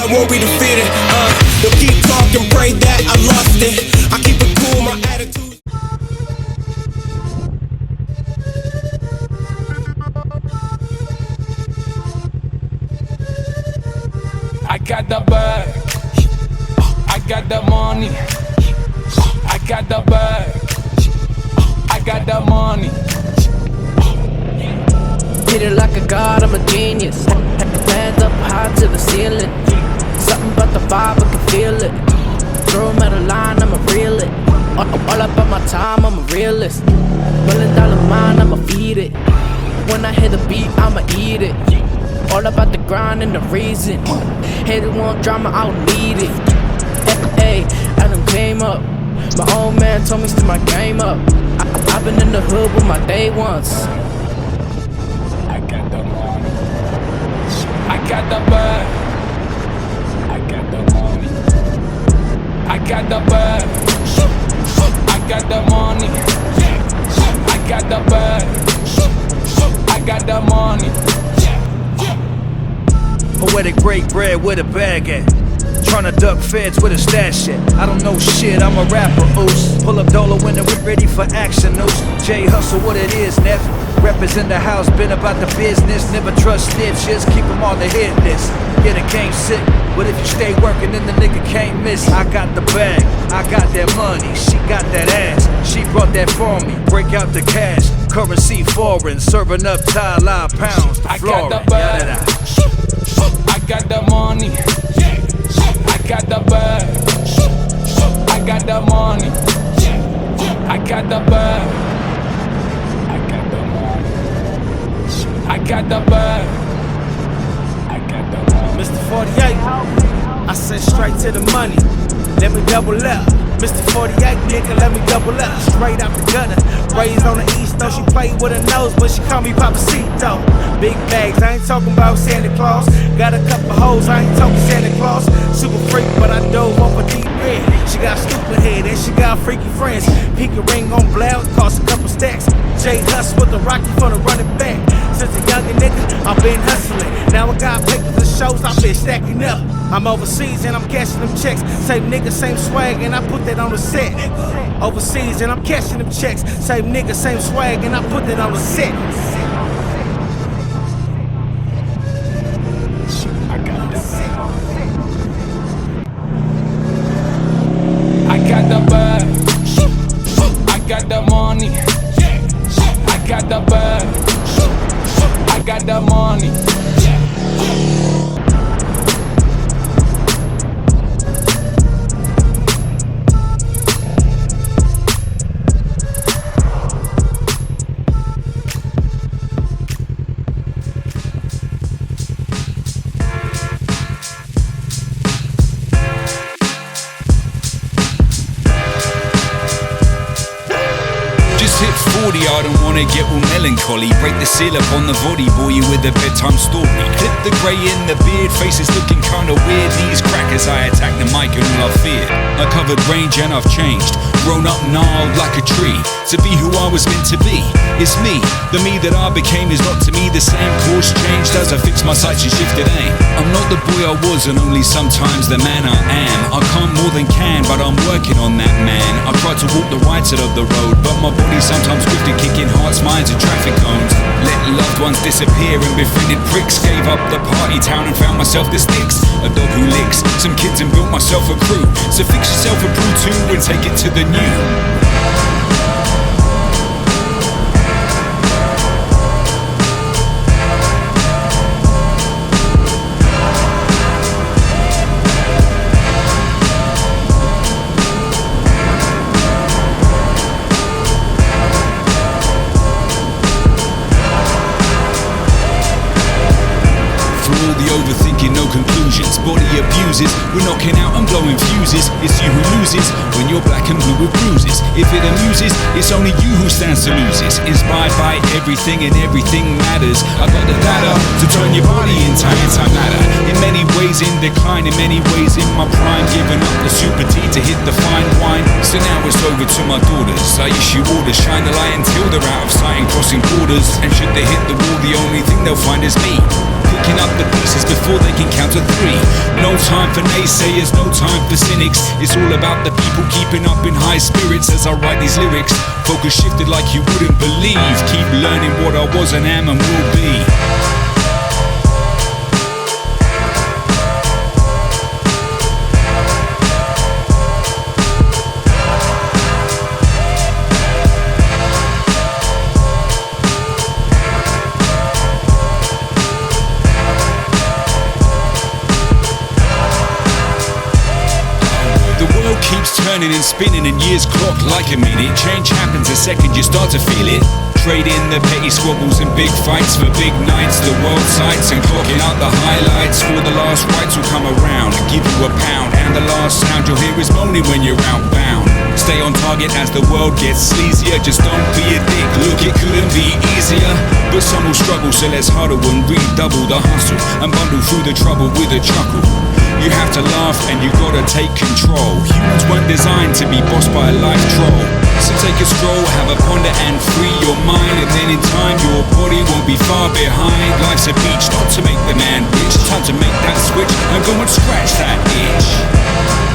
I won't be defeated. They'll keep talking, pray that I lost it. I keep it cool, my attitude. I got the bag, I got the money, I got the bag, I got the money. Hit it like a god, I'm a genius. Hands up high to the ceiling. Something about the vibe, I can feel it. Throw 'em at a line, I'ma reel it. All about my time, I'm a realist. $1 million mind, I'ma feed it. When I hit the beat, I'ma eat it. All about the grind and the reason. Haters want drama, I'll lead it. Hey, I done came up. My old man told me to my game up. I've been in the hood with my day ones. I got the money, I got the bag, I got the money, I got the bag, I got the money, I got the bag, I got the money. Poetic break bread with a bag at. Tryna duck feds with a stash at. I don't know shit, I'm a rapper, ooze. Pull up Dolo when we're ready for action, ooze. J Hustle, what it is, Neff. Represent the house, been about the business. Never trust snitches, keep them on the hit list. Yeah, the game sick, but if you stay working, then the nigga can't miss. I got the bag, I got that money. She got that ass, she brought that for me. Break out the cash, currency foreign. Serving up Thai live pounds to Florida. I got the bag, I got the money, I got the bag, I got the money, I got the bag, I got the money, I got the bag, I got the money. Mr. 48, I sent straight to the money. Let me double up. Mr. 48, nigga, let me double up. Straight out the gutter. Raised on the east, though she played with her nose, but she call me Papacito. Big bags, I ain't talking about Santa Claus. Got a couple hoes, I ain't talking Santa Claus. Super freak, but I dove off a deep red. She got stupid head and she got freaky friends. Pinky ring on blouse, cost a couple stacks. J Hus with the Rocky for the running back. Since a younger nigga, I've been hustling. Now I got papers and shows, I've been stacking up. I'm overseas and I'm cashing them checks. Same nigga, same swag, and I put that on the set. Overseas and I'm cashing them checks. Same nigga, same swag, and I put that on the set. I got the bag, I got the money, I got the bag, I got the money. I don't wanna get all melancholy. Break the seal up on the body, bore you with a bedtime story. Clip the grey in the beard, faces looking kinda weird. Knees crack as I attack the mic and all I feared. I covered range and I've changed. Grown up gnarled like a tree. To be who I was meant to be, it's me. The me that I became is not to me the same. Course changed as I fixed my sights and shifted aim. I'm not the boy I was and only sometimes the man I am. I can't more than can, but I'm working on that, man. I tried to walk the right side of the road, but my body sometimes drifted, kicking hearts, minds and traffic cones. Let loved ones disappear and befriended pricks. Gave up the party town and found myself the sticks. A dog who licks some kids and built myself a crew. So fix yourself a brew too and take it to the new. Overthinking, no conclusions. Body abuses, we're knocking out and blowing fuses. It's you who loses when you're black and blue with bruises. If it amuses, it's only you who stands to lose it. Inspired by everything and everything matters. I got the data to turn your body into antimatter. In many ways in decline, in many ways in my prime. Giving up the super T to hit the fine wine. So now it's over to my daughters. I issue orders, shine the light until they're out of sight and crossing borders. And should they hit the wall, the only thing they'll find is me. picking up the pieces before they can count to three. No time for naysayers, no time for cynics. It's all about the people keeping up in high spirits as I write these lyrics. Focus shifted like you wouldn't believe. Keep learning what I was and am and will be. Keeps turning and spinning and years clock like a minute. Change happens a second, you start to feel it. Trade in the petty squabbles and big fights for big nights. The world sights and clocking out the highlights. For the last rights will come around and give you a pound. And the last sound you'll hear is moaning when you're outbound. Stay on target as the world gets sleazier. Just don't be a dick, look it couldn't be easier. But some will struggle, so let's huddle and redouble the hustle and bundle through the trouble with a chuckle. You have to laugh and you gotta take control. Humans weren't designed to be bossed by a life troll. So take a stroll, have a ponder and free your mind. And then in time your body won't be far behind. Life's a beach, not to make the man rich. Time to make that switch and go and scratch that itch.